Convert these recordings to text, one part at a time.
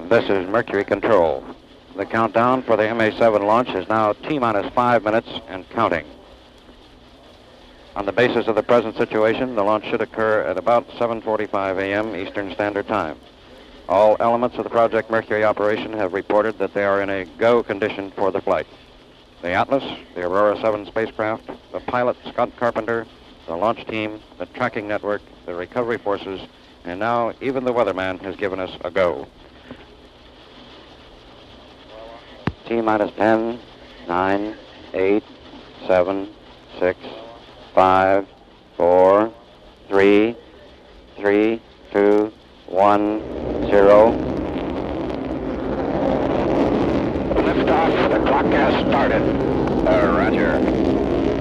This is Mercury Control. The countdown for the MA-7 launch is now T-minus 5 minutes and counting. On the basis of the present situation, the launch should occur at about 7:45 a.m. Eastern Standard Time. All elements of the Project Mercury operation have reported that they are in a go condition for the flight. The Atlas, the Aurora 7 spacecraft, the pilot, Scott Carpenter, the launch team, the tracking network, the recovery forces, and now even the weatherman has given us a go. T-minus 10, 9, 8, 7, 6, 5, 4, 3, 2, 1, 0. Liftoff. The clock has started. Roger.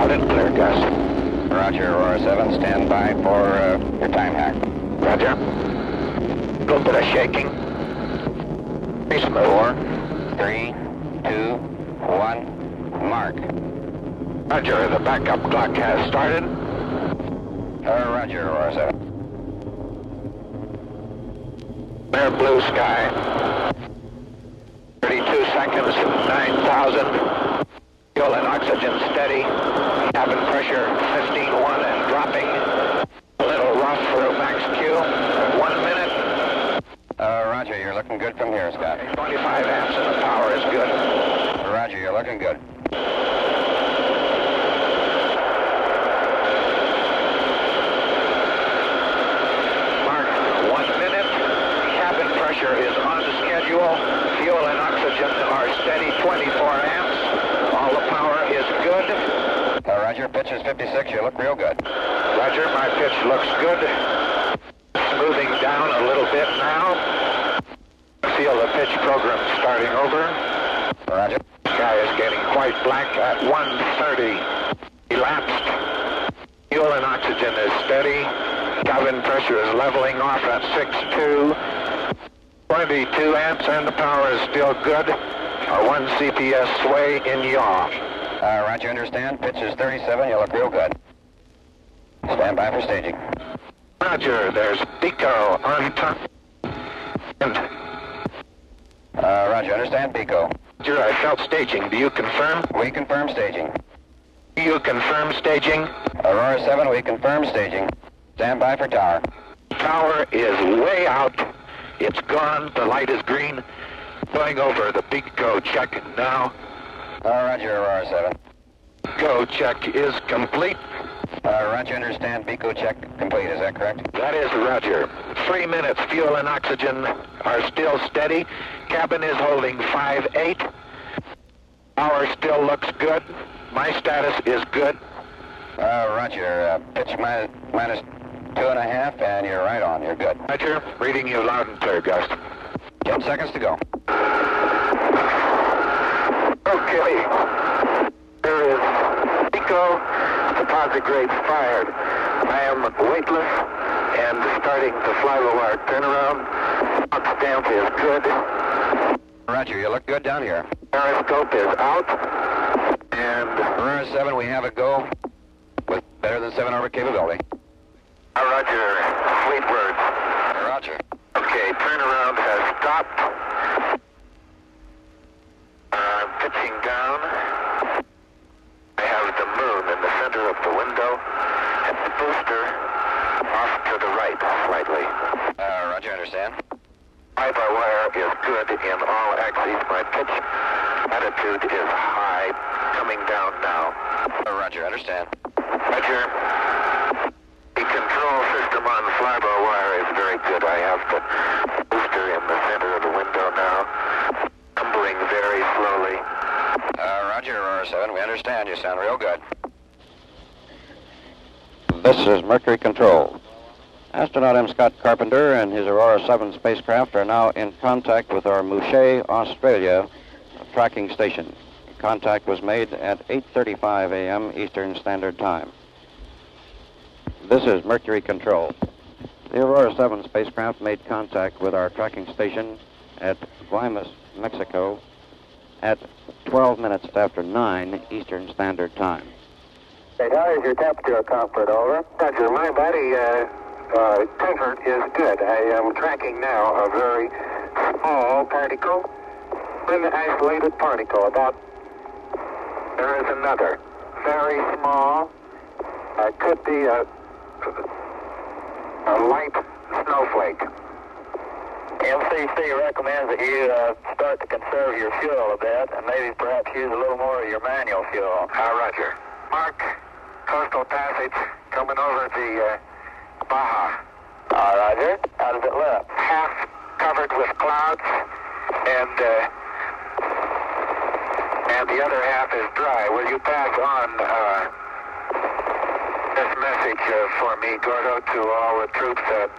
Out and clear, Gus. Roger, Aurora 7. Stand by for your time hack. Roger. A little bit of shaking. Be smooth. 4, 3, 2, 1, mark. Roger, the backup clock has started. Roger, Aurora 7. Clear blue sky. 32 seconds, 9,000. Fuel and oxygen steady. Cabin pressure 15.1 and dropping. A little rough for max Q. 1 minute. Roger, you're looking good from here, Scott. 25 amps and the power is good. Roger, you're looking good. Mark, 1 minute. Cabin pressure is on schedule. Fuel and oxygen are steady, 24 amps. All the power is good. Roger, pitch is 56. You look real good. Roger, my pitch looks good. Smoothing down a little bit now. Feel the pitch program starting over. Roger. Sky is getting quite black at 1:30. Elapsed. Fuel and oxygen is steady. Cabin pressure is leveling off at 6.2. 22 amps and the power is still good. A 1 CPS sway in yaw. Roger, understand. Pitch is 37. You look real good. Stand by for staging. Roger, there's Pico on top. Roger, understand. Pico. Roger, I felt staging. Do you confirm? We confirm staging. Do you confirm staging? Aurora 7, we confirm staging. Stand by for tower. Tower is way out. It's gone. The light is green. Going over the Pico check now. Roger, Aurora 7. Pico check is complete. Roger, understand. Pico check complete. Is that correct? That is Roger. 3 minutes. Fuel and oxygen are still steady. Cabin is holding 5.8. Power still looks good. My status is good. Roger. Pitch minus 2.5, and you're right on. You're good. Roger. Reading you loud and clear, Gus. 10 seconds to go. Okay. There is Pico. Deposit grade fired. I am weightless and starting the fly-by-wire turnaround. Stamp is good. Roger, you look good down here. Periscope is out. And Aurora 7, we have a go with better than 7 orbit capability. Roger. Sweet words. Roger. Okay, turnaround has stopped. Pitching down. I have the moon in the center of the window and the booster off to the right slightly. Roger, understand. Fly-by-wire is good in all axes. My pitch attitude is high, coming down now. Roger, understand. Roger. The control system on fly-by-wire is very good. I have the booster in the center of the window now, tumbling very slowly. Roger, Aurora 7, we understand. You sound real good. This is Mercury Control. Astronaut M. Scott Carpenter and his Aurora 7 spacecraft are now in contact with our Mouchet, Australia tracking station. Contact was made at 8:35 a.m. Eastern Standard Time. This is Mercury Control. The Aurora 7 spacecraft made contact with our tracking station at Guaymas, Mexico at 12 minutes after 9 Eastern Standard Time. Hey, how is your temperature comfort, over? Roger, my body comfort is good. I am tracking now a very small particle, an isolated particle. There is another, very small, could be a light snowflake. MCC recommends that you start to conserve your fuel a bit and maybe perhaps use a little more of your manual fuel. Roger. Mark, coastal passage coming over the Baja. Roger. How does it look? Half covered with clouds, and the other half is dry. Will you pass on this message for me, Gordo, to all the troops at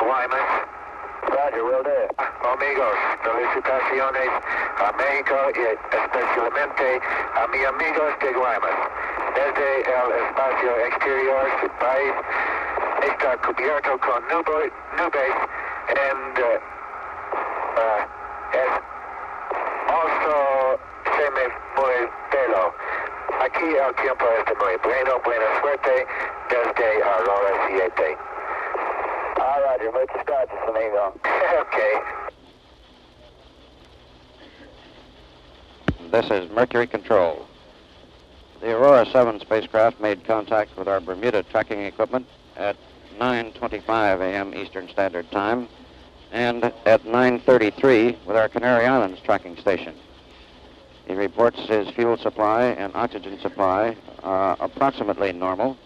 Guaymas? Roger, will do. Amigos, felicitaciones a México y especialmente a mis amigos de Guaymas. Desde el espacio exterior, su país está cubierto con nubes and es also se me fue pelo. Aquí el tiempo es muy bueno. Buena suerte desde Aurora 7. Roger. Muchas gracias, amigo. Okay. This is Mercury Control. The Aurora 7 spacecraft made contact with our Bermuda tracking equipment at 9:25 a.m. Eastern Standard Time and at 9:33 with our Canary Islands tracking station. He reports his fuel supply and oxygen supply are approximately normal.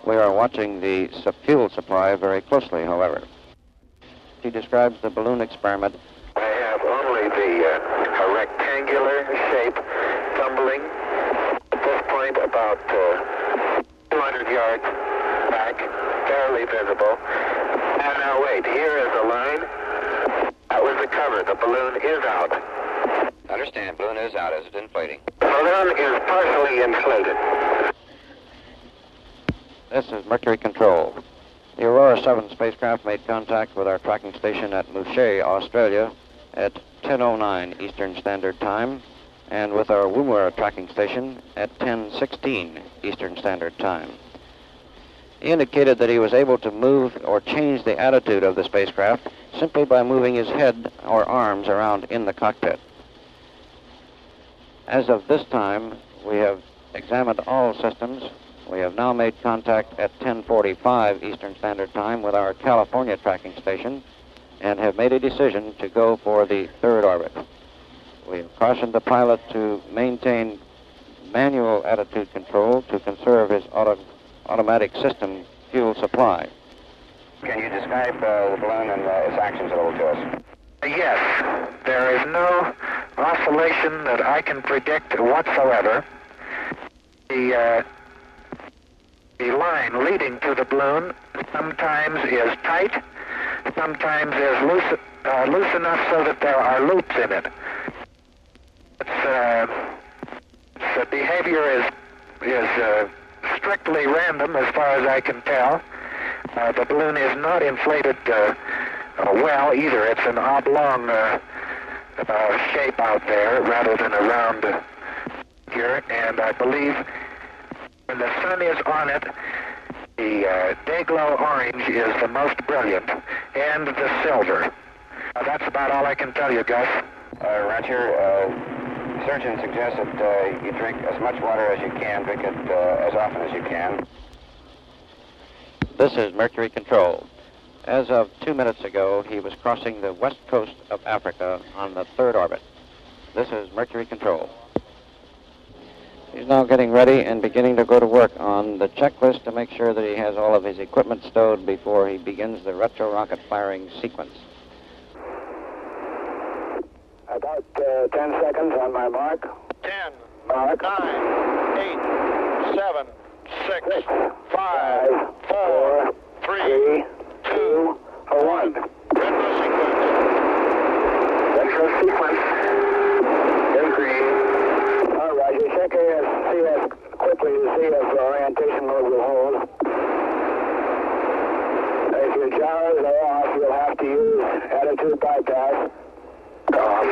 We are watching the fuel supply very closely, however. He describes the balloon experiment. I have only a rectangular shape tumbling at this point about 200 yards back, barely visible. And now wait, here is a line. That was the cover. The balloon is out. Understand, balloon is out as it's inflating. Balloon is partially inflated. This is Mercury Control. The Aurora 7 spacecraft made contact with our tracking station at Mouchet, Australia at 10:09 Eastern Standard Time and with our Woomera tracking station at 10:16 Eastern Standard Time. He indicated that he was able to move or change the attitude of the spacecraft simply by moving his head or arms around in the cockpit. As of this time, we have examined all systems. We have now made contact at 10:45 Eastern Standard Time with our California tracking station and have made a decision to go for the third orbit. We have cautioned the pilot to maintain manual attitude control to conserve his automatic system fuel supply. Can you describe the balloon and its actions a little to us? Yes, there is no oscillation that I can predict whatsoever. The line leading to the balloon sometimes is tight, sometimes is loose enough so that there are loops in it. The behavior is strictly random as far as I can tell. The balloon is not inflated well either. It's an oblong shape out there rather than a round here, and I believe when the sun is on it, the day-glow orange is the most brilliant, and the silver. That's about all I can tell you, Gus. Roger. Surgeon suggests that you drink as much water as you can, drink it as often as you can. This is Mercury Control. As of 2 minutes ago, he was crossing the west coast of Africa on the third orbit. This is Mercury Control. He's now getting ready and beginning to go to work on the checklist to make sure that he has all of his equipment stowed before he begins the retro rocket firing sequence. About 10 seconds on my mark. 10, Mark. 9, 8, 7, 6, 5, 4, 3, 2, 1. retro sequence. Retro sequence. Go green. All right, you check CS quickly to see if orientation mode will hold. If your gyros are off, you'll have to use attitude bypass. Off.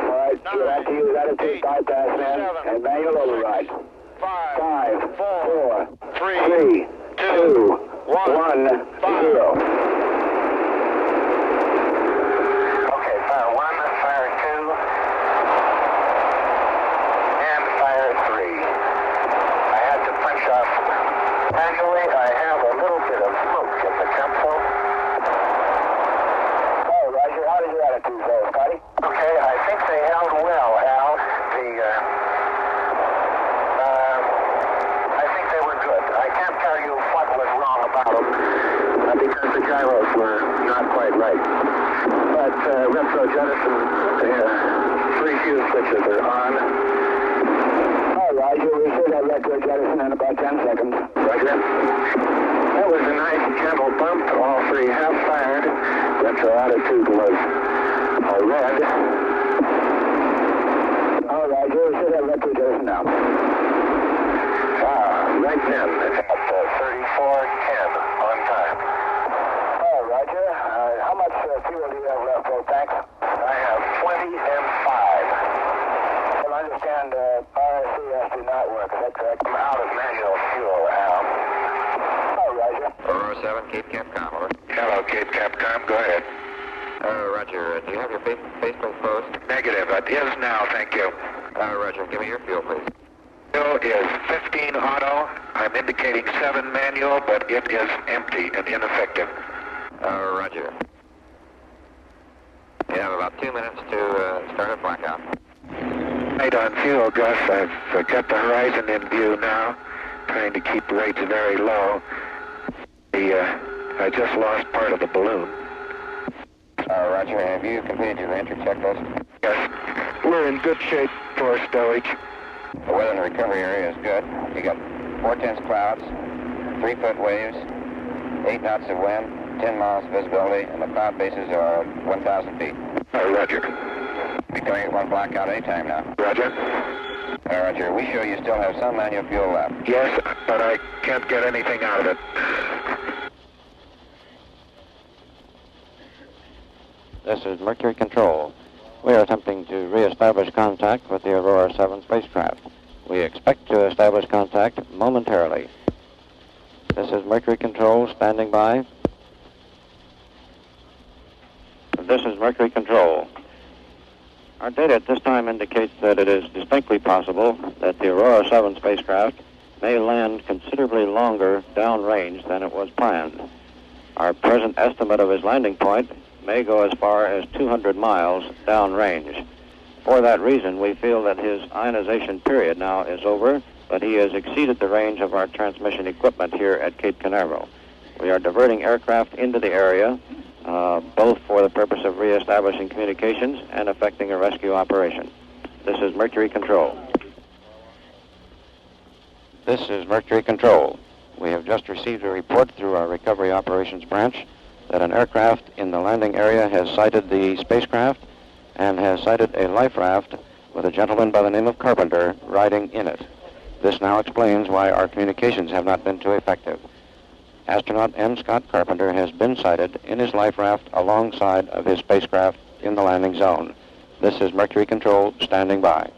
All right, you'll have to use attitude bypass then, and manual override. 5, 4, 3, 2, 1, 0. problem because the gyros were not quite right. But retro jettison, the 3 fuse switches are on. All right, we should have retro jettison in about 10 seconds. Roger. That was a nice gentle bump. All 3 have fired. Retro attitude was red. All right, we should have retro jettison now. Right then, it's at 3410 on time. All right, Roger. How much fuel do you have left, both tanks? I have 20 and 5. Well, I understand RSCS do not work, is that correct? I'm out of manual fuel, Al. Oh, Roger. Aurora 7, Cape Capcom, over. Hello, Cape Capcom. Go ahead. Roger. Do you have your faceplate closed? Negative. It is now, thank you. Roger. Give me your fuel, please. Fuel is 15 auto. I'm indicating 7 manual, but it is empty and ineffective. Roger. You have about 2 minutes to start a blackout. Right on fuel, Gus. I've got the horizon in view now, trying to keep rates very low. I just lost part of the balloon. Roger, have you completed your entry checklist? Yes. We're in good shape for stowage. The weather in the recovery area is good. You got 4 tenths clouds, 3-foot waves, 8 knots of wind, 10 miles visibility, and the cloud bases are 1,000 feet. Roger. Be coming at 1 blackout anytime now. Roger. Roger, we show you still have some manual fuel left. Yes, but I can't get anything out of it. This is Mercury Control. We are attempting to re-establish contact with the Aurora 7 spacecraft. We expect to establish contact momentarily. This is Mercury Control standing by. This is Mercury Control. Our data at this time indicates that it is distinctly possible that the Aurora 7 spacecraft may land considerably longer downrange than it was planned. Our present estimate of his landing point may go as far as 200 miles downrange. For that reason, we feel that his ionization period now is over, but he has exceeded the range of our transmission equipment here at Cape Canaveral. We are diverting aircraft into the area, both for the purpose of reestablishing communications and effecting a rescue operation. This is Mercury Control. This is Mercury Control. We have just received a report through our Recovery Operations Branch that an aircraft in the landing area has sighted the spacecraft and has sighted a life raft with a gentleman by the name of Carpenter riding in it. This now explains why our communications have not been too effective. Astronaut M. Scott Carpenter has been sighted in his life raft alongside of his spacecraft in the landing zone. This is Mercury Control standing by.